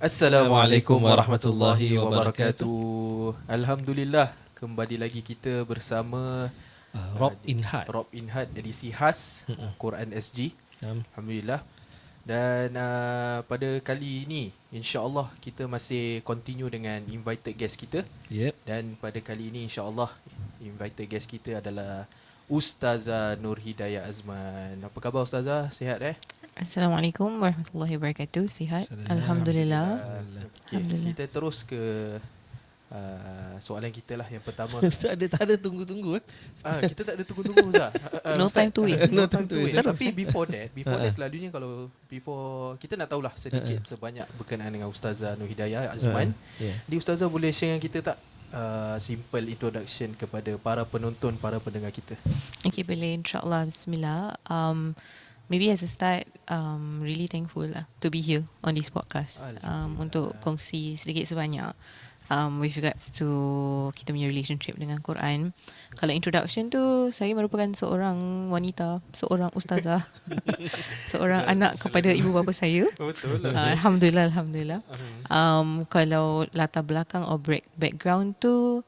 Assalamualaikum warahmatullahi wabarakatuh. Alhamdulillah, kembali lagi kita bersama Rob Inhad. Rob Inhad edisi khas Quran SG. Alhamdulillah. Dan pada kali ini insya-Allah kita masih continue dengan invited guest kita. Yep. Dan pada kali ini insya-Allah invited guest kita adalah Ustazah Nur Hidayah Azman. Apa khabar Ustazah? Sihat Assalamualaikum warahmatullahi wabarakatuh. Sihat? Alhamdulillah. Okay, kita terus ke soalan kita lah yang pertama. Tak ada tunggu-tunggu Kita tak ada tunggu-tunggu Ustaz. No time to waste. No time to waste. Tapi before that selalunya kalau before kita nak tahulah sedikit sebanyak berkenaan dengan Ustazah Nur Hidayah Azman. Di Ustazah boleh share dengan kita tak simple introduction kepada para penonton, para pendengar kita? Okay, boleh. InsyaAllah. Bismillah. Maybe as a start, really thankful lah to be here on this podcast. Untuk kongsi sedikit sebanyak with regards to kita punya relationship dengan Quran. Kalau introduction tu, saya merupakan seorang wanita, seorang ustazah, seorang anak kepada ibu bapa saya. Betul lah. Alhamdulillah. Kalau latar belakang or background tu,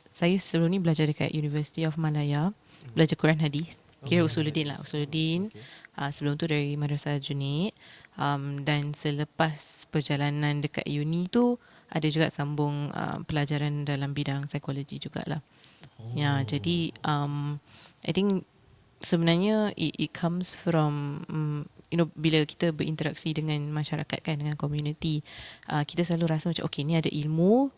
saya sebelum ni belajar dekat University of Malaya, belajar Quran Hadis. Kira Usuluddin lah. Usuluddin. Sebelum tu dari Madrasah Junaid. Dan selepas perjalanan dekat uni tu, ada juga sambung pelajaran dalam bidang psikologi jugalah. Ya, jadi I think sebenarnya it comes from bila kita berinteraksi dengan masyarakat kan, dengan community, kita selalu rasa macam okay, ni ada ilmu,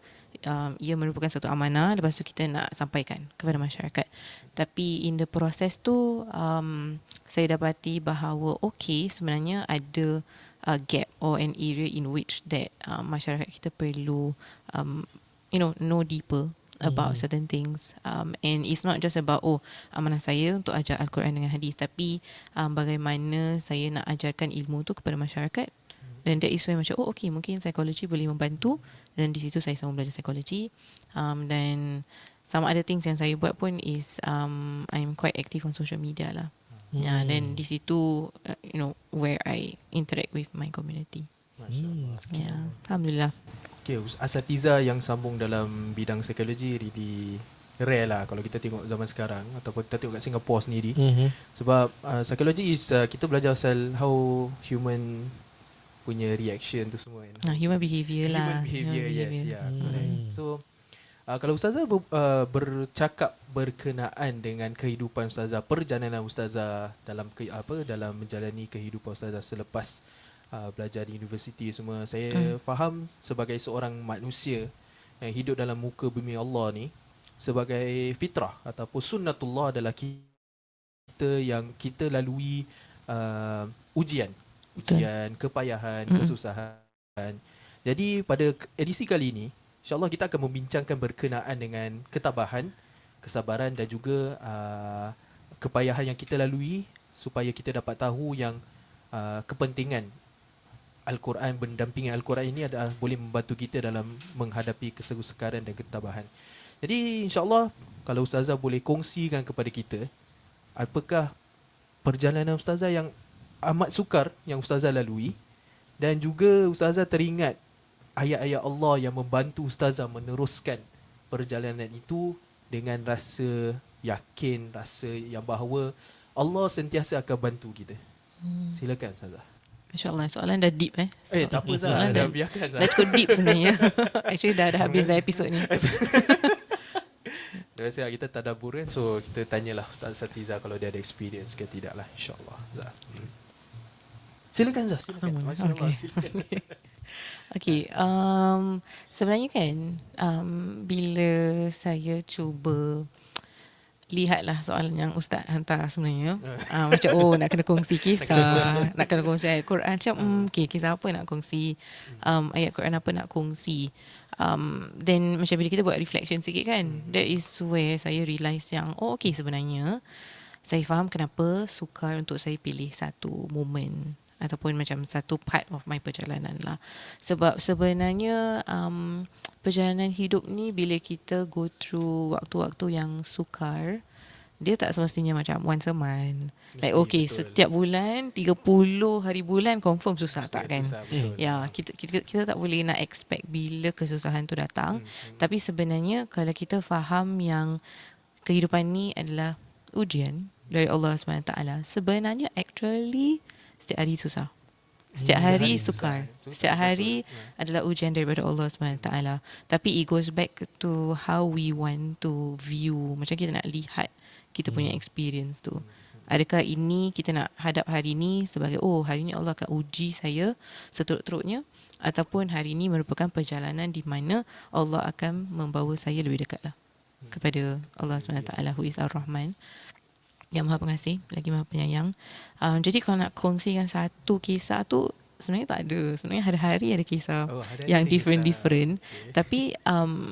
ia merupakan satu amanah, lepas tu kita nak sampaikan kepada masyarakat. Tapi in the process tu saya dapati bahawa okay, sebenarnya ada gap or an area in which that masyarakat kita perlu know deeper about certain things, and it's not just about amanah saya untuk ajar Al-Quran dengan hadis, tapi bagaimana saya nak ajarkan ilmu tu kepada masyarakat. Dan that is why macam okay, mungkin psikologi boleh membantu, dan di situ saya sambung belajar psikologi. Dan some other things yang saya buat pun is I'm quite active on social media lah. Dan di situ where I interact with my community. Masya-Allah. Alhamdulillah. Okay, asatiza yang sambung dalam bidang psikologi really rare lah kalau kita tengok zaman sekarang, ataupun kita tengok kat Singapore sendiri. Sebab psikologi is kita belajar pasal how human punya reaction tu semua kan. Human behaviour lah. Human behaviour, yes, correct. So kalau Ustazah bercakap berkenaan dengan kehidupan Ustazah, perjalanan Ustazah dalam dalam menjalani kehidupan Ustazah selepas belajar di universiti semua, saya faham sebagai seorang manusia yang hidup dalam muka bumi Allah ni, sebagai fitrah ataupun sunnatullah adalah kita yang kita lalui ujian, kepayahan, kesusahan. Jadi pada edisi kali ini, InsyaAllah kita akan membincangkan berkenaan dengan ketabahan, kesabaran dan juga kepayahan yang kita lalui, supaya kita dapat tahu yang kepentingan Al-Quran, mendampingi Al-Quran ini adalah boleh membantu kita dalam menghadapi kesukaran dan ketabahan. Jadi insyaAllah kalau Ustazah boleh kongsikan kepada kita, apakah perjalanan Ustazah yang amat sukar yang Ustazah lalui, dan juga Ustazah teringat ayat-ayat Allah yang membantu Ustazah meneruskan perjalanan itu dengan rasa yakin, rasa yang bahawa Allah sentiasa akan bantu kita. Silakan Ustazah. InsyaAllah, soalan dah deep Tak apa Zah, dah biarkan Zah. Dah cukup deep sebenarnya. Actually dah habis dah episod ni. Biasa kita tadabbur kan, so kita tanyalah Ustaz Satiza kalau dia ada experience ke tidak lah, insyaAllah Zah. Silakan Zah, silakan. Masya-Allah, silakan. Okay, sebenarnya kan bila saya cuba lihatlah soalan yang Ustaz hantar sebenarnya, macam nak kena kongsi kisah, nak kena kongsi ayat Quran, macam okay, kisah apa nak kongsi, ayat Quran apa nak kongsi. Then macam bila kita buat reflection sikit kan, that is where saya realise yang okay, sebenarnya saya faham kenapa sukar untuk saya pilih satu moment ataupun macam satu part of my perjalanan lah. Sebab sebenarnya perjalanan hidup ni, bila kita go through waktu-waktu yang sukar, dia tak semestinya macam once a month. Like Mesti, okay, betul. setiap bulan 30 hari bulan confirm susah tak kan? Susah, betul. Ya, kita tak boleh nak expect bila kesusahan tu datang. Tapi sebenarnya kalau kita faham yang kehidupan ni adalah ujian dari Allah SWT, sebenarnya actually setiap hari susah. Setiap hari sukar. Setiap hari adalah ujian daripada Allah SWT. Tapi it goes back to how we want to view. Macam kita nak lihat kita punya experience tu. Adakah ini kita nak hadap hari ni sebagai hari ni Allah akan uji saya seteruk-teruknya, ataupun hari ini merupakan perjalanan di mana Allah akan membawa saya lebih dekat lah kepada Allah SWT, who is Ar-Rahman, yang Maha Pengasih lagi Maha Penyayang. Jadi kalau nak kongsikan satu kisah tu, sebenarnya tak ada. Sebenarnya hari-hari ada kisah yang different. Okay. Tapi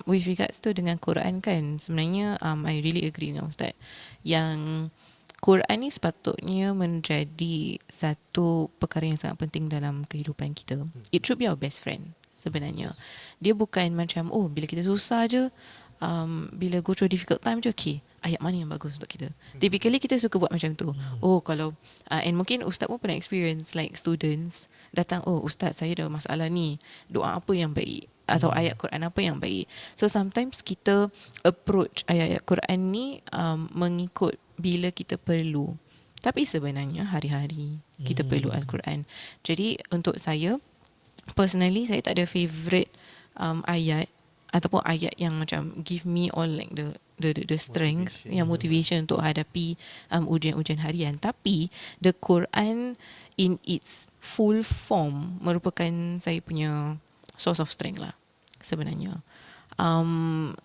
with regards to dengan Quran kan, sebenarnya I really agree now Ustaz, yang Quran ni sepatutnya menjadi satu perkara yang sangat penting dalam kehidupan kita. It should be our best friend sebenarnya. Dia bukan macam bila kita susah je, bila go through difficult time je, okay, ayat mana yang bagus untuk kita. Typically kita suka buat macam tu. Kalau and mungkin Ustaz pun pernah experience like students datang, Ustaz saya ada masalah ni, doa apa yang baik atau ayat Quran apa yang baik. So sometimes kita approach ayat-ayat Quran ni mengikut bila kita perlu. Tapi sebenarnya hari-hari kita perlu Al-Quran. Jadi untuk saya personally, saya tak ada favourite ayat ataupun ayat yang macam give me all like the strength, motivation untuk hadapi ujian-ujian harian. Tapi the Quran in its full form merupakan saya punya source of strength lah sebenarnya.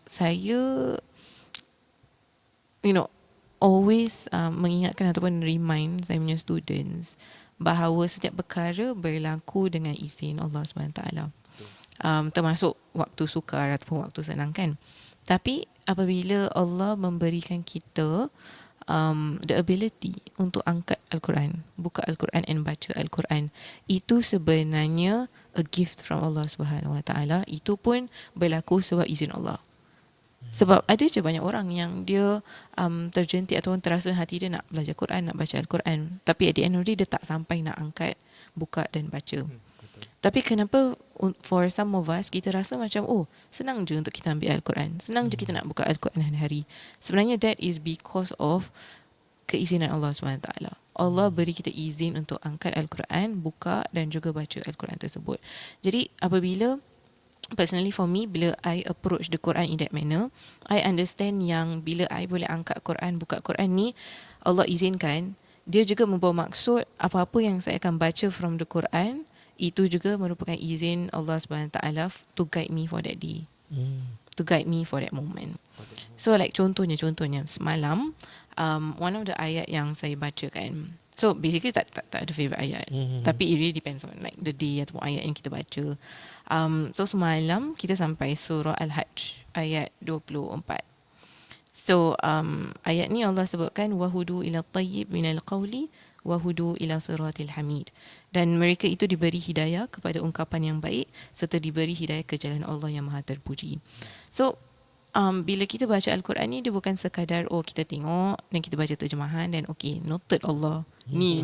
Saya always mengingatkan ataupun remind saya punya students bahawa setiap perkara berlaku dengan izin Allah SWT. Termasuk waktu sukar ataupun waktu senang kan. Tapi apabila Allah memberikan kita the ability untuk angkat Al-Quran, buka Al-Quran and baca Al-Quran, itu sebenarnya a gift from Allah SWT. Itu pun berlaku sebab izin Allah. Sebab ada je banyak orang yang dia terjentik ataupun terasa hati dia nak belajar Quran, nak baca Al-Quran, tapi at the end of the day dia tak sampai nak angkat, buka dan baca. Tapi kenapa for some of us kita rasa macam senang je untuk kita ambil Al-Quran, senang je kita nak buka Al-Quran hari-hari. Sebenarnya that is because of keizinan Allah SWT. Allah beri kita izin untuk angkat Al-Quran, buka dan juga baca Al-Quran tersebut. Jadi apabila personally for me, bila I approach the Quran in that manner, I understand yang bila I boleh angkat Quran, buka Quran ni, Allah izinkan, dia juga membawa maksud apa-apa yang saya akan baca from the Quran, itu juga merupakan izin Allah SWT to guide me for that day, to guide me for that moment. So like contohnya semalam, one of the ayat yang saya baca kan, so basically tak ada favourite ayat, tapi it really depends on like the day ataupun ayat yang kita baca. So semalam kita sampai surah Al-Hajj ayat 24. So ayat ni Allah sebutkan wahudu ila tayyib minal qawli wahudu ila siratil hamid, dan mereka itu diberi hidayah kepada ungkapan yang baik serta diberi hidayah ke jalan Allah yang maha terpuji. So bila kita baca Al-Quran ni, dia bukan sekadar kita tengok dan kita baca terjemahan dan okay, noted Allah. Ni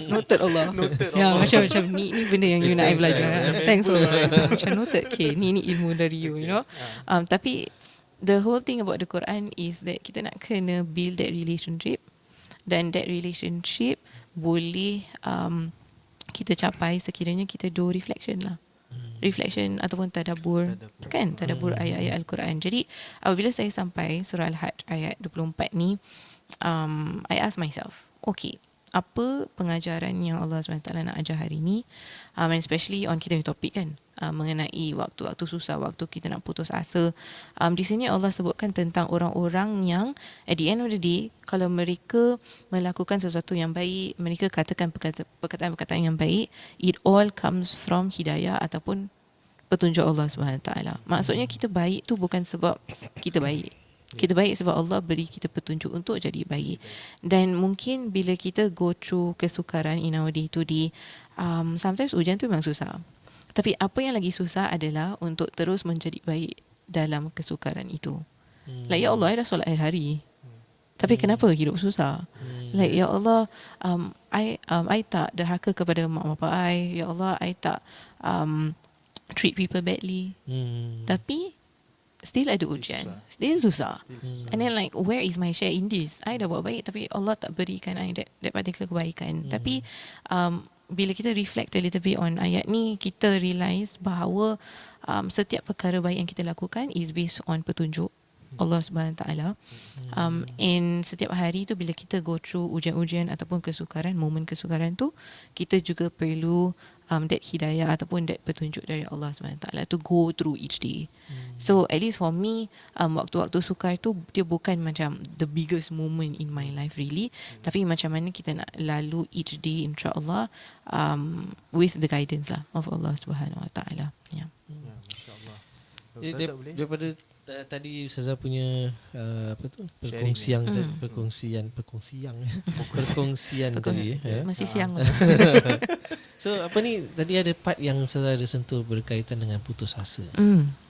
noted Allah. Ya, macam ni benda yang you nak I belajar. Thanks Allah. Macam noted, okay, ni ilmu dari you, you know. Tapi the whole thing about the Quran is that kita nak kena build that relationship, dan that relationship boleh kita capai sekiranya kita do reflection lah. Reflection ataupun tadabbur kan, tadabbur ayat-ayat Al-Quran. Jadi apabila saya sampai surah Al-Hajj ayat 24 ni, I ask myself, okay, apa pengajaran yang Allah SWT nak ajar hari ni, and especially on kita punya topik kan, mengenai waktu-waktu susah, waktu kita nak putus asa. Di sini Allah sebutkan tentang orang-orang yang at the end of the day, kalau mereka melakukan sesuatu yang baik, mereka katakan perkataan-perkataan yang baik, it all comes from hidayah ataupun petunjuk Allah SWT. Maksudnya kita baik tu bukan sebab kita baik. Kita baik sebab Allah beri kita petunjuk untuk jadi baik. Dan mungkin bila kita go through kesukaran in our day to day, sometimes ujian tu memang susah. Tapi apa yang lagi susah adalah untuk terus menjadi baik dalam kesukaran itu. Like ya Allah, I dah solat hari-hari. Tapi kenapa hidup susah? Like ya Allah, I tak derhaka kepada mak bapak I. Ya Allah, I tak treat people badly. Tapi still ada ujian. Still susah. And then like, where is my share in this? I dah buat baik tapi Allah tak berikan I that particular kebaikan. Tapi bila kita reflect a little bit on ayat ni, kita realise bahawa setiap perkara baik yang kita lakukan is based on petunjuk Allah Subhanahu Wa Taala. And setiap hari tu bila kita go through ujian-ujian ataupun kesukaran, momen kesukaran tu, kita juga perlu that hidayah ataupun that petunjuk dari Allah Subhanahu Wa Taala to go through each day. So at least for me, waktu-waktu sukar tu dia bukan macam the biggest moment in my life really, tapi macam mana kita nak lalu each day insya-Allah with the guidance lah of Allah Subhanahu Wa Taala. Yeah. Ya, masya-Allah. Ustazah boleh? Daripada tadi Ustazah punya perkongsian tadi Masih siang. So apa ni, tadi ada part yang Ustazah ada sentuh berkaitan dengan putus asa.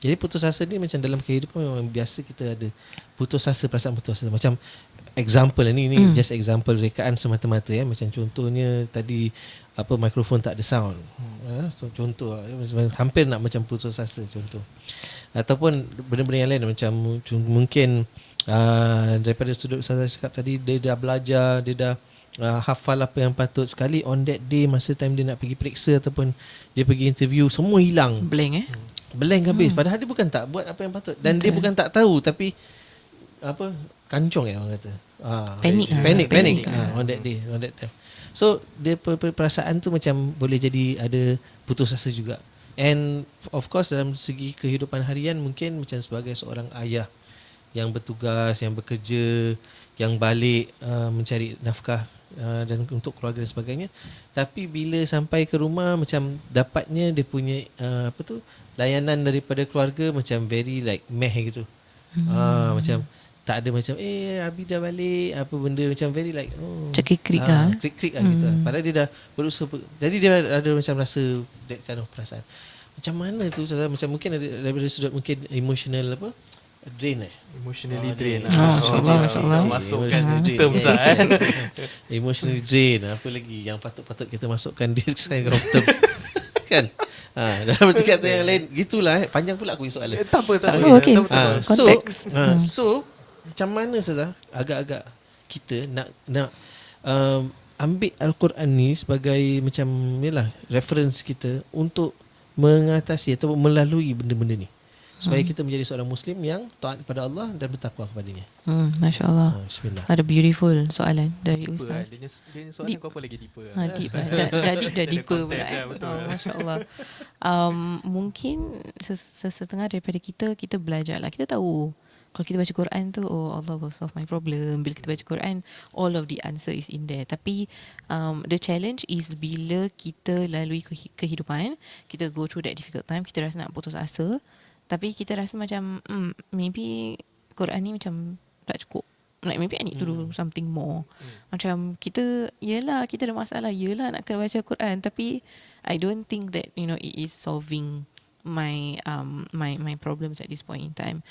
Jadi putus asa ni macam dalam kehidupan memang biasa kita ada putus asa, perasaan putus asa. Macam example ni just example rekaan semata-mata ya. Macam contohnya tadi mikrofon tak ada sound. So contoh hampir nak macam putus asa contoh. Ataupun benda-benda yang lain macam mungkin daripada sudut Ustazah cakap tadi, dia dah belajar, dia dah hafal apa yang patut, sekali on that day masa time dia nak pergi periksa ataupun dia pergi interview, semua hilang. Blank Blank habis. Padahal dia bukan tak buat apa yang patut. Dan dia bukan tak tahu, tapi kancung orang kata. Panic on that day, on that time. So dia perasaan tu macam boleh jadi ada putus asa juga. And of course dalam segi kehidupan harian, mungkin macam sebagai seorang ayah yang bertugas, yang bekerja, yang balik mencari nafkah dan untuk keluarga dan sebagainya. Tapi bila sampai ke rumah, macam dapatnya dia punya layanan daripada keluarga macam very like meh gitu. Macam tak ada macam Abi dah balik, apa benda, macam very like krik-krik krik-krik gitu. Padahal dia dah berusaha. Jadi dia ada macam rasa that kind of perasaan. Macam mana tu Ustazah? Macam mungkin ada daripada sudut mungkin emotional drain Emotionally drain. Masya-Allah. Masukkan term kan. Emotionally drain. Apa lagi yang patut-patut kita masukkan this kind of terms kan? Dalam kata yang lain gitulah. Panjang pula aku punya soalan. Tak apa. Okay. Konteks. So macam mana Ustazah agak-agak kita nak ambil Al-Quran ni sebagai macam yalah reference kita untuk mengatasi atau melalui benda-benda ni supaya kita menjadi seorang Muslim yang taat kepada Allah dan bertakwa kepadanya. Masya-Allah. Bismillah. Ada beautiful soalan dari Deeper Ustaz. Dia soalan kau apa lagi deeper. Deep dah deeper pula. Masya-Allah. Mungkin setengah daripada kita belajar lah. Kita tahu kalau kita baca Quran tu, Allah will solve my problem. Bila kita baca Quran, all of the answer is in there. Tapi the challenge is bila kita lalui kehidupan, kita go through that difficult time, kita rasa nak putus asa, tapi kita rasa macam maybe Quran ni macam tak cukup. Like maybe I need to do something more. Macam kita, yelah kita ada masalah, yelah nak kena baca Quran, tapi I don't think that it is solving my my problems at this point in time.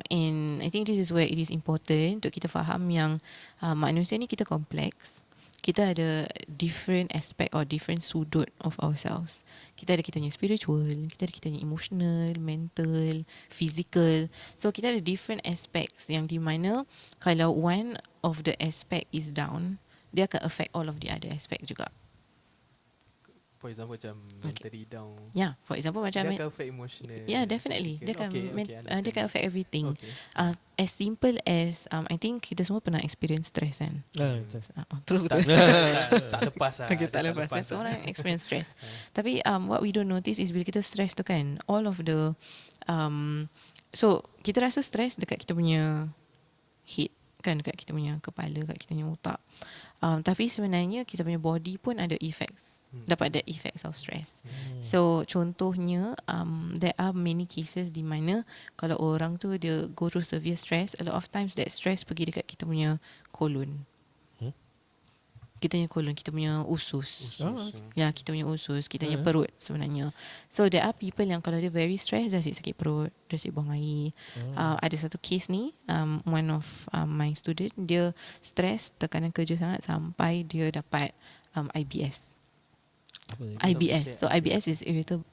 And I think this is where it is important untuk kita faham yang manusia ni kita kompleks. Kita ada different aspect or different sudut of ourselves. Kita ada kita punya spiritual, kita ada kita punya emotional, mental, physical. So kita ada different aspects yang di mana kalau one of the aspect is down, dia akan affect all of the other aspect juga. For example macam mentally down. Yeah, for example macam dia akan affect emotional. Yeah, definitely. Dia akan dia akan affect everything. Okay. As simple as I think kita semua pernah experience stress kan. Betul. Betul. Tak lepas lah. Okay, tak lepas. Semua orang experience stress. Tapi what we don't notice is bila kita stress tu kan, all of the so kita rasa stress dekat kita punya head kan, dekat kita punya kepala, dekat kita punya otak. Tapi sebenarnya kita punya body pun ada effects, dapat that effects of stress. So contohnya there are many cases di mana kalau orang tu dia go through severe stress, a lot of times that stress pergi dekat kita punya colon. kita punya kolon, kita punya usus. Usus. Ya, kita punya usus, kita punya perut sebenarnya. So there are people yang kalau dia very stressed, dia asyik sakit perut, dia asyik buang air. Ada satu case ni, one of my student, dia stress, tekanan kerja sangat sampai dia dapat IBS. IBS. So IBS is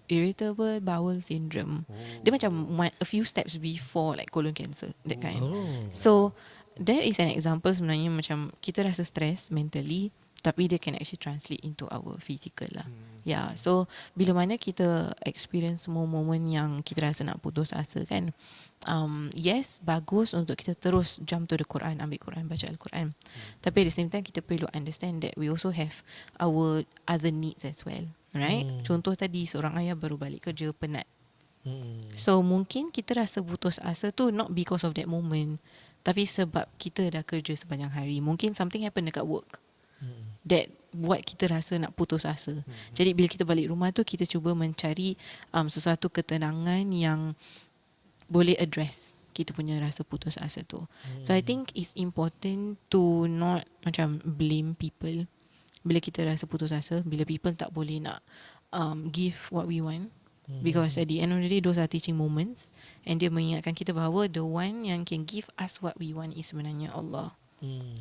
irritable bowel syndrome. Dia macam a few steps before like colon cancer, that kind. So that is an example sebenarnya macam kita rasa stress mentally, tapi dia can actually translate into our physical lah. Yeah, so bila mana kita experience moment yang kita rasa nak putus asa kan, yes, bagus untuk kita terus jump to the Quran, ambil Quran, baca Al-Quran. Tapi at the same time kita perlu understand that we also have our other needs as well, right? Contoh tadi, seorang ayah baru balik kerja, penat. So mungkin kita rasa putus asa tu not because of that moment, tapi sebab kita dah kerja sepanjang hari. Mungkin something happen dekat work that buat kita rasa nak putus asa. Jadi bila kita balik rumah tu, kita cuba mencari sesuatu ketenangan yang boleh address kita punya rasa putus asa tu. So I think it's important to not macam blame people bila kita rasa putus asa, bila people tak boleh nak give what we want. Because at the end of the day, those are teaching moments, and dia mengingatkan kita bahawa the one yang can give us what we want is sebenarnya Allah.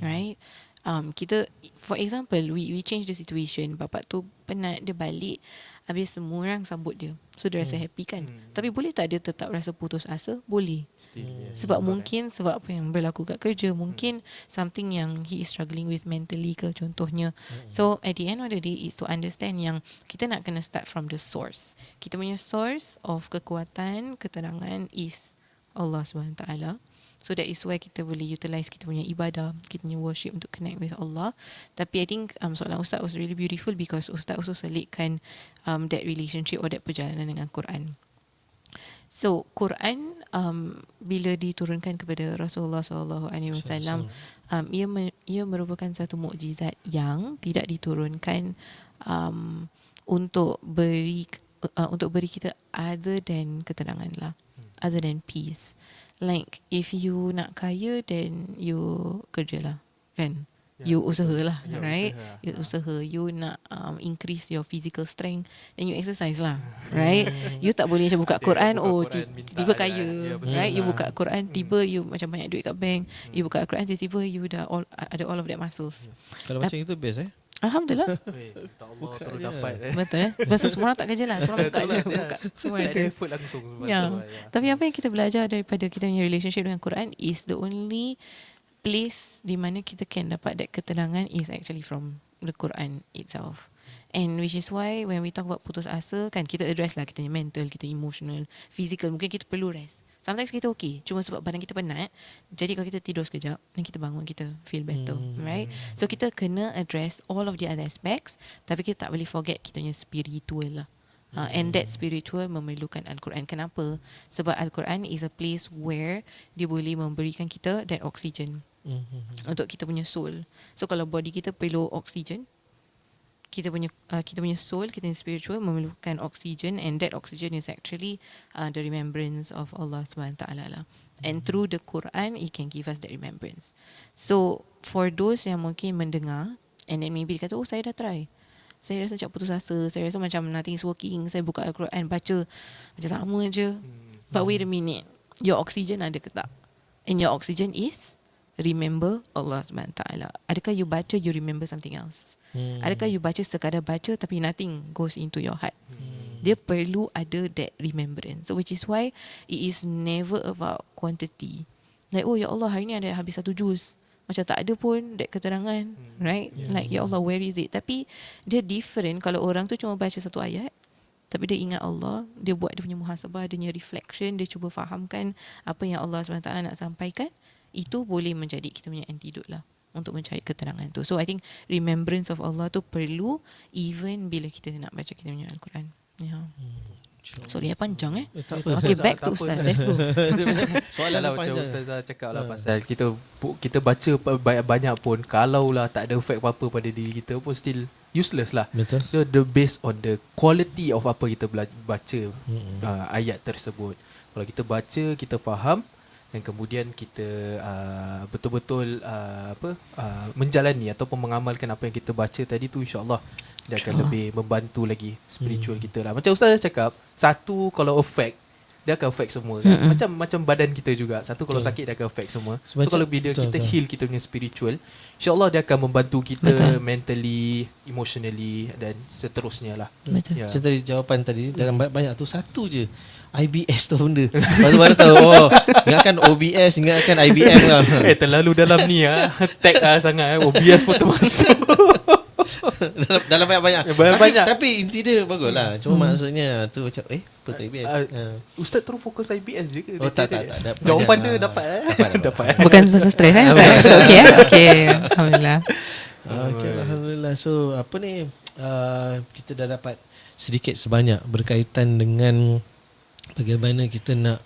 Right? Kita, for example, we change the situation. Bapak tu penat, dia balik, habis semua orang sambut dia, so dia rasa happy kan. Tapi boleh tak dia tetap rasa putus asa? Boleh. Sebab mungkin sebab apa yang berlaku kat kerja, mungkin something yang he is struggling with mentally ke contohnya. So at the end of the day is to understand yang kita nak kena start from the source. Kita punya source of kekuatan, ketenangan is Allah SWT. So that is why kita boleh utilize kita punya ibadah, kita punya worship untuk connect with Allah. Tapi I think soalan Ustaz was really beautiful because Ustaz also selitkan that relationship or that perjalanan dengan Quran. So Quran bila diturunkan kepada Rasulullah SAW, ia merupakan satu mukjizat yang tidak diturunkan untuk beri kita other than ketenangan lah, other than peace. Like if you nak kaya, then you kerja lah kan, you usaha lah, right? You usaha. You nak increase your physical strength, then you exercise lah, right? You tak boleh macam buka Quran, tiba-tiba kaya, right? You buka Quran, tiba you macam banyak duit kat bank. You buka Quran, tiba-tiba you dah ada all of that muscles. Kalau macam itu best Alhamdulillah. Allah terus dapat. Betul Lepas tu semua orang tak kerja lah, semua orang buka je, buka semua ada effort langsung. Tapi apa yang kita belajar daripada kita punya relationship dengan Quran is the only place di mana kita can dapat that ketenangan is actually from the Quran itself. And which is why when we talk about putus asa kan, kita address lah kita punya mental, kita emotional, physical. Mungkin kita perlu rest. Sometimes kita okay, cuma sebab badan kita penat. Jadi kalau kita tidur sekejap, dan kita bangun, kita feel better, right? So kita kena address all of the other aspects, tapi kita tak boleh forget kita punya spiritual lah. And that spiritual memerlukan Al-Quran. Kenapa? Sebab Al-Quran is a place where dia boleh memberikan kita that oxygen untuk kita punya soul. So kalau body kita perlu oxygen, kita punya soul, kita punya spiritual memerlukan oxygen, and that oxygen is actually the remembrance of Allah SWT lah. And through the Quran, it can give us that remembrance. So for those yang mungkin mendengar and then maybe kata, oh saya dah try, saya rasa macam putus asa, saya rasa macam nothing is working, saya buka Al-Quran, baca macam sama je. But wait a minute, your oxygen ada ke tak? And your oxygen is remember Allah SWT. Adakah you baca, you remember something else? Adakah you baca sekadar baca tapi nothing goes into your heart? Dia perlu ada that remembrance. So which is why it is never about quantity. Like, oh ya Allah, hari ni ada habis 1 juz, macam tak ada pun that keterangan, right? Like, ya Allah, where is it? Tapi dia different kalau orang tu cuma baca 1 ayat, tapi dia ingat Allah, dia buat dia punya muhasabah, dia punya reflection, dia cuba fahamkan apa yang Allah SWT nak sampaikan. Itu boleh menjadi kita punya antidote lah untuk mencari keterangan tu. So I think remembrance of Allah tu perlu even bila kita nak baca kita punya Al-Quran. Sorry, panjang Tak apa. Okay, back to Ustaz. Let's go. Soalan lah macam Ustazah cakap lah pasal kita baca banyak pun, kalau lah tak ada effect apa-apa pada diri kita pun still useless lah. Betul. So the based on the quality of apa kita baca ayat tersebut. Kalau kita baca, kita faham, dan kemudian kita betul-betul menjalani ataupun mengamalkan apa yang kita baca tadi tu, insya-Allah dia akan lebih membantu lagi spiritual kita lah. Macam Ustaz cakap, satu kalau affect dia akan affect semua kan. Macam badan kita juga. Satu kalau sakit dia akan affect semua. So kalau bila kita heal kita punya spiritual, insya-Allah dia akan membantu kita mentally, emotionally dan seterusnya lah. Betul. Macam tadi jawapan tadi dalam banyak tu satu je. IBS tu benda. Baru tahu ingatkan OBS, ingatkan IBM lah. Terlalu dalam ni tag sangat OBS pun termasuk. dalam banyak-banyak. Banyak-banyak. Tapi inti dia bagus lah. Cuma maksudnya tu macam apa tu IBS? Ustaz terus fokus IBS je ke? Oh tak. Jawapan dia dapat. Dapat. Bukan pasal stres Ustaz. Okey okey. Alhamdulillah. Okay, Alhamdulillah. So apa ni, kita dah dapat sedikit sebanyak berkaitan dengan bagaimana kita nak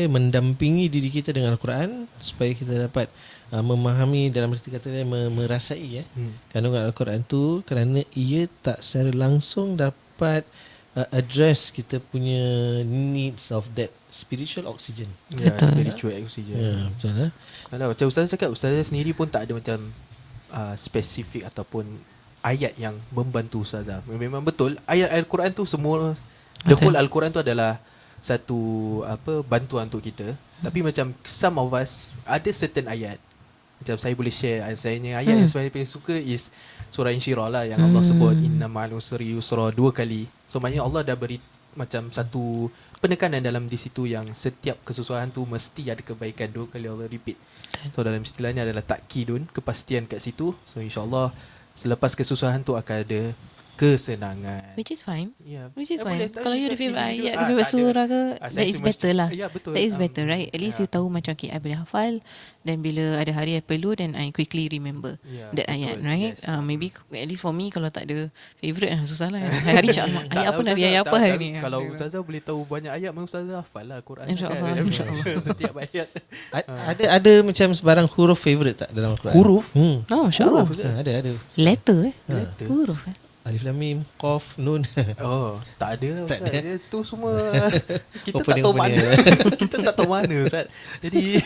mendampingi diri kita dengan Al-Quran supaya kita dapat memahami, dalam arti kata merasai kandungan Al-Quran tu, kerana ia tak secara langsung dapat address kita punya needs of that spiritual oxygen. Betul. Spiritual oxygen. Betul lah. Kalau macam Ustaz cakap, Ustaz sendiri pun tak ada macam spesifik ataupun ayat yang membantu Ustazah. Memang betul ayat Al-Quran tu semua, the whole Al-Quran tu adalah satu bantuan untuk kita. Tapi macam some of us ada certain ayat, macam saya boleh share saya ayat yang saya paling suka is surah Insyirah lah, yang Allah sebut inna ma'al usri yusra 2 kali. So maknanya Allah dah beri macam satu penekanan dalam di situ yang setiap kesusahan tu mesti ada kebaikan. 2 kali Allah repeat. So dalam istilahnya adalah takkidun, kepastian kat situ. So insya-Allah selepas kesusahan tu akan ada kesenangan. Which is fine. Yeah. Which is Boleh, fine. Kalau you ada favourite ayat, tak favourite ada. surah ke, that is better lah. Ya, betul. That is better, right? At least you tahu macam, okay, I boleh hafal, dan bila ada hari I perlu, then I quickly remember that betul. ayat, right? Yes. Maybe at least for me, kalau tak ada favourite, susah lah. Hari insyaAllah. Ayat apa hari ayat apa hari ni? Kalau Ustazah boleh tahu banyak ayat, memang Ustazah hafal lah Quran. InsyaAllah, kan? insyaAllah. Setiap ayat. Ada macam sebarang huruf favorite tak dalam Al-Quran? Huruf? Oh, insyaAllah. Ada. Letter Letter. Huruf Alif Lam Mim, Qaf, Nun. Oh, tak ada lah. Tak ada. Itu semua kita tak Opening tahu mana. Kita tak tahu mana Ustaz. Jadi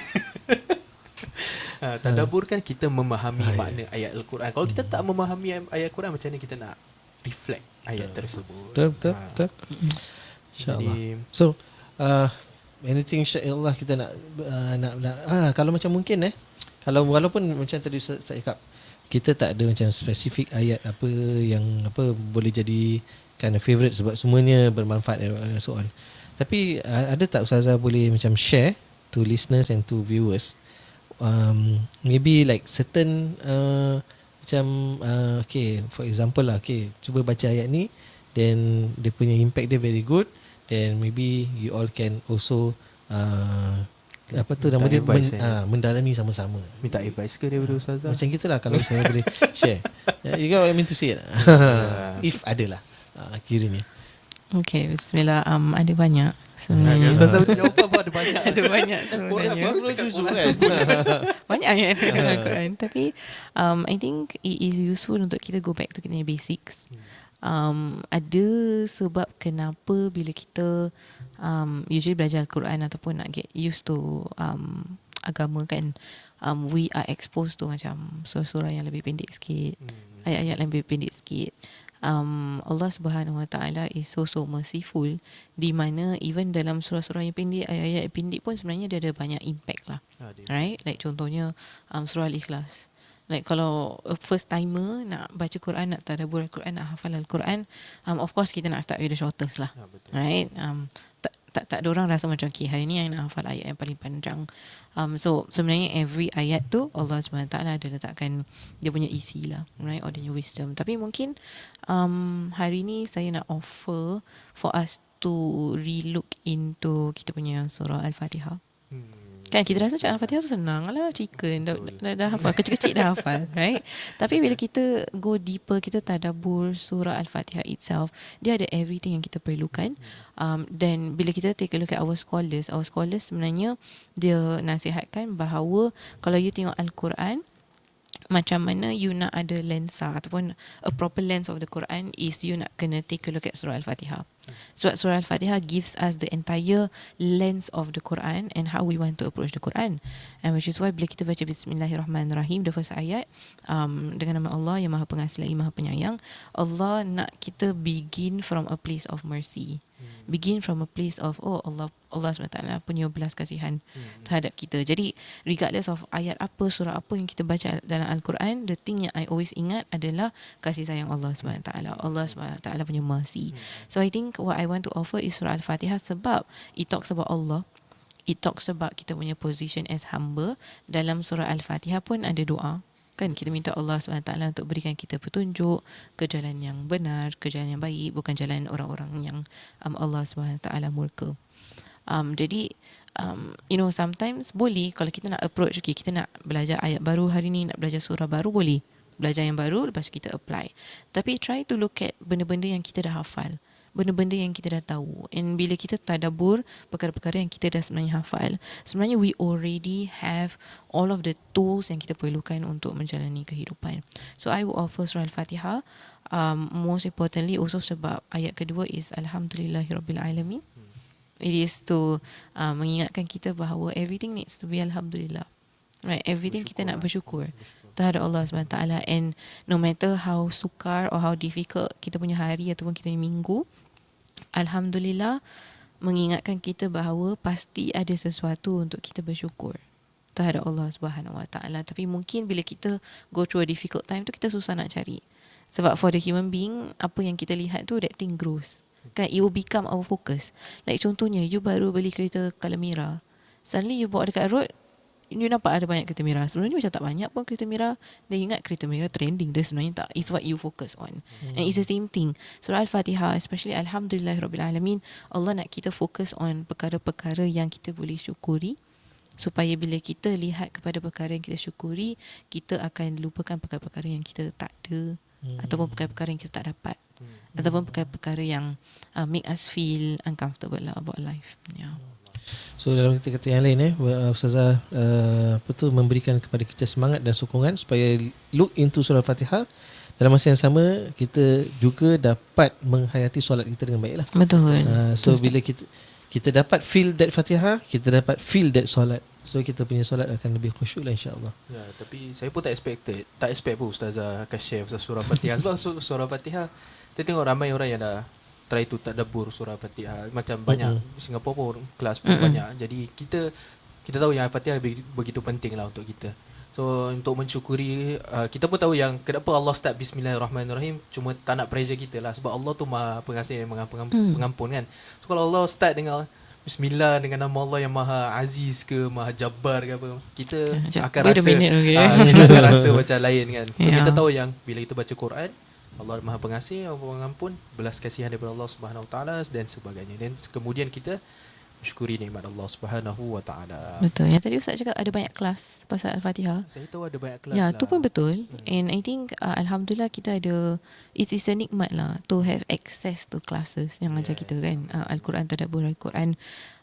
tadabbur kan kita memahami makna ayat Al-Quran. Kalau kita tak memahami ayat Al-Quran, macam mana kita nak reflect ayat tersebut? Betul. InsyaAllah. So anything insyaAllah kita nak kalau macam mungkin kalau walaupun macam tadi saya cakap, kita tak ada macam spesifik ayat apa yang boleh jadi kind of favourite sebab semuanya bermanfaat and so on. Tapi ada tak Ustazah boleh macam share to listeners and to viewers, maybe like certain macam okay, for example lah, okay, cuba baca ayat ni, then dia punya impact dia very good, then maybe you all can also nama dia mendalami sama-sama. Minta advice ke daripada Ustazah? Macam gitulah kalau saya boleh share. You get what I mean to say? If ada lah kiranya. Okay, bismillah. Ada banyak sebenarnya. Ustazah jawab apa ada banyak. Ada banyak sebenarnya. Banyak ayat dalam Al-Quran. Tapi I think it is useful untuk kita go back to kita punya basics. Ada sebab kenapa bila kita usually belajar Al-Quran ataupun nak get used to agama kan, we are exposed to macam surah-surah yang lebih pendek sikit, ayat-ayat yang lebih pendek sikit. Allah Subhanahu Wa Taala is so merciful, di mana even dalam surah-surah yang pendek, ayat-ayat pendek pun sebenarnya dia ada banyak impact lah. Right? Like contohnya surah Al-Ikhlas. Like kalau first timer nak baca Quran, nak tadabbur Al-Quran, nak hafal Al-Quran, of course kita nak start with the shortest lah. Right? Tak ada orang rasa macam okay, hari ni I nak hafal ayat yang paling panjang. So sebenarnya every ayat tu Allah SWT ada letakkan dia punya isi lah, right? Or dia punya wisdom. Tapi mungkin hari ni saya nak offer for us to relook into kita punya surah Al-Fatihah. Kan kita rasa cakap Al-Fatihah tu senang lah, chicken dah hafal, kecil-kecil dah hafal, right? Tapi bila kita go deeper, kita tadabbur surah Al-Fatihah itself, dia ada everything yang kita perlukan. Dan bila kita take a look at our scholars sebenarnya dia nasihatkan bahawa kalau you tengok Al-Quran, macam mana you nak ada lensa ataupun a proper lens of the Quran is you nak kena take a look at surah Al-Fatihah. Sebab surah Al-Fatihah gives us the entire lens of the Quran and how we want to approach the Quran. And which is why bila kita baca Bismillahirrahmanirrahim, the first ayat, dengan nama Allah yang Maha Pengasih lagi Maha Penyayang, Allah nak kita begin from a place of mercy. Begin from a place of Allah SWT punya belas kasihan terhadap kita. Jadi regardless of ayat apa, surah apa yang kita baca dalam Al-Quran, the thing yang I always ingat adalah kasih sayang Allah SWT. Allah SWT punya mercy. So I think what I want to offer is surah Al-Fatihah sebab it talks about Allah. It talks about kita punya position as hamba. Dalam surah Al-Fatihah pun ada doa. Kan kita minta Allah SWT untuk berikan kita petunjuk ke jalan yang benar, ke jalan yang baik, bukan jalan orang-orang yang Allah SWT murka. Jadi sometimes boleh kalau kita nak approach, okay, kita nak belajar ayat baru hari ni, nak belajar surah baru, boleh belajar yang baru, lepas tu kita apply. Tapi try to look at benda-benda yang kita dah hafal, benda-benda yang kita dah tahu. And bila kita tadabbur perkara-perkara yang kita dah sebenarnya hafal, sebenarnya we already have all of the tools yang kita perlukan untuk menjalani kehidupan. So I will offer surah Al-Fatihah, most importantly also sebab ayat kedua is Alhamdulillahirrabbilalamin. It is to mengingatkan kita bahawa everything needs to be Alhamdulillah. Right, everything kita nak bersyukur terhadap Allah SWT. And no matter how sukar or how difficult kita punya hari ataupun kita punya minggu, Alhamdulillah mengingatkan kita bahawa pasti ada sesuatu untuk kita bersyukur terhadap Allah SWT. Tapi mungkin bila kita go through a difficult time tu, kita susah nak cari. Sebab for the human being, apa yang kita lihat tu, that thing grows. Kan, it will become our focus. Like contohnya, you baru beli kereta color merah, suddenly you bawa dekat road, you nampak ada banyak kereta merah. Sebenarnya macam tak banyak pun kereta merah. Dan you ingat kereta merah trending. Dia sebenarnya tak. It's what you focus on. And it's the same thing. Surah Al-Fatihah, especially Alhamdulillahirrabbilalamin, Allah nak kita fokus on perkara-perkara yang kita boleh syukuri. Supaya bila kita lihat kepada perkara yang kita syukuri, kita akan lupakan perkara-perkara yang kita tak ada. Ataupun perkara-perkara yang kita tak dapat. Ataupun perkara-perkara yang make us feel uncomfortable lah about life. Yeah. So dalam kata-kata yang lain Ustazah memberikan kepada kita semangat dan sokongan supaya look into surah Al-Fatihah. Dalam masa yang sama kita juga dapat menghayati solat kita dengan baik lah. Betul. So bila kita dapat feel that Fatihah, kita dapat feel that solat. So kita punya solat akan lebih khusyuk lah, insyaAllah. Ya, tapi saya pun tak expect pun Ustazah akan share pasal surah Fatihah. Sebab surah Fatihah, kita tengok ramai orang yang dah try to tadabbur surah Fatihah. Macam banyak Singapura pun kelas pun banyak. Jadi kita tahu yang Fatihah begitu penting lah untuk kita. So untuk mensyukuri, kita pun tahu yang kenapa Allah start Bismillahirrahmanirrahim, cuma tak nak pressure kita lah. Sebab Allah tu Maha Pengasih dan Pengampun kan. So kalau Allah start dengan Bismillah, dengan nama Allah yang Maha Aziz ke Maha Jabbar ke apa, kita akan rasa macam lain kan. So kita tahu yang bila kita baca Quran, Allah Maha Pengasih, Pengampun, belas kasihan daripada Allah Subhanahu Wa Taala dan sebagainya. Dan kemudian kita syukuri nikmat Allah Subhanahu Wa Taala. Betul. Yang tadi Ustaz cakap ada banyak kelas pasal Al-Fatihah. Saya tahu ada banyak kelas lah. lah. Tu pun betul. And I think Alhamdulillah kita ada, it is a nikmat lah to have access to classes yang ajar kita kan. Al-Quran, tadabbur Al-Quran.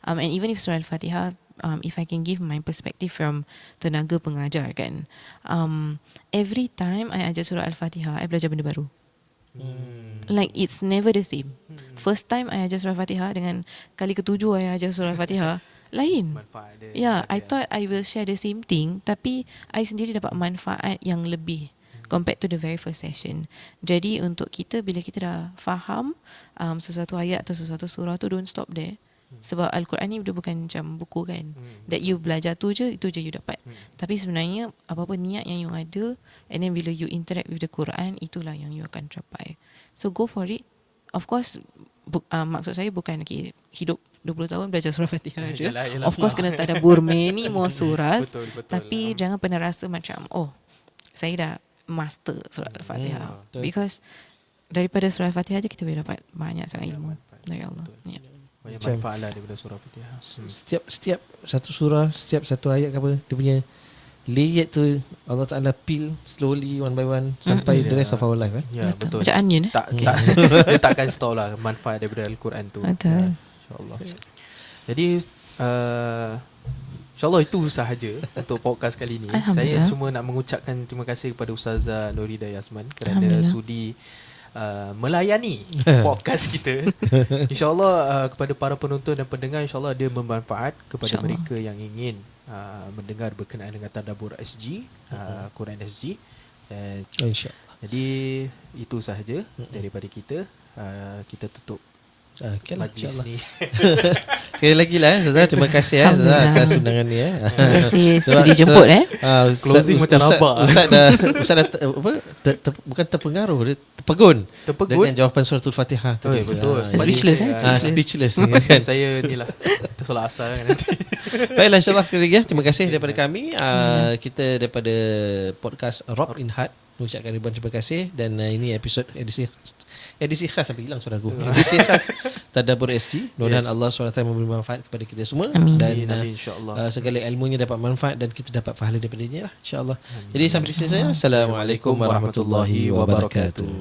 And even if surah Al-Fatihah, if I can give my perspective from tenaga pengajar kan, every time I ajar surah Al-Fatihah, I belajar benda baru. Like it's never the same. First time I ajar surah Fatihah dengan kali ketujuh I ajar surah Fatihah lain. Manfaat dia. Yeah, I thought I will share the same thing, tapi I sendiri dapat manfaat yang lebih compared to the very first session. Jadi untuk kita, bila kita dah faham sesuatu ayat atau sesuatu surah tu, don't stop there. Sebab Al-Quran ni dia bukan macam buku kan, that you belajar tu je, itu je you dapat. Tapi sebenarnya apa-apa niat yang you ada, and then bila you interact with the Quran, itulah yang you akan capai. So go for it. Of course maksud saya bukan hidup 20 tahun belajar surah Fatihah je. Yalah, of course kena tadabbur many more surahs. Betul. Tapi jangan pernah rasa macam saya dah master surah Al-Fatihah. Because daripada surah Al-Fatihah je kita boleh dapat banyak sangat ilmu dari Allah. Banyak manfaat lah daripada surah Fatihah. Setiap satu surah, setiap satu ayat ke apa, dia punya layer tu Allah Ta'ala peel slowly one by one sampai the rest of our life. Ya, betul. Macam onion Dia takkan stop lah manfaat daripada Al-Quran tu. Betul. InsyaAllah. Jadi InsyaAllah itu sahaja untuk podcast kali ini. Saya cuma nak mengucapkan terima kasih kepada Ustazah Nurida Yasman kerana sudi melayani podcast kita. InsyaAllah kepada para penonton dan pendengar, InsyaAllah dia bermanfaat kepada mereka yang ingin mendengar berkenaan dengan Tadabbur SG, Quran SG. InsyaAllah. Jadi itu sahaja daripada kita. Kita tutup majlis ni. Sekali lagi lah Ustazah, terima kasih Ustazah atas undangan ni. Terima kasih sudi jemput Closing macam rabak. Ustaz dah bukan terpengaruh, dia terpegun dengan jawapan suratul Fatihah. Betul. Speechless Speechless. Saya ni lah tersolat asal kan nanti. Baiklah, insyaAllah sekali lagi terima kasih daripada kami. Kita daripada podcast Rock in Heart mengucapkan ribuan terima kasih. Dan ini edisi khas sampai hilang suara aku. Edisi khas Tadabbur SG. Mudah-mudahan Allah SWT memberi manfaat kepada kita semua. Amin. Dan insyaAllah segala ilmunya dapat manfaat dan kita dapat pahala daripadanya lah, insyaAllah. Jadi sampai di sini saya. Assalamualaikum warahmatullahi wabarakatuh.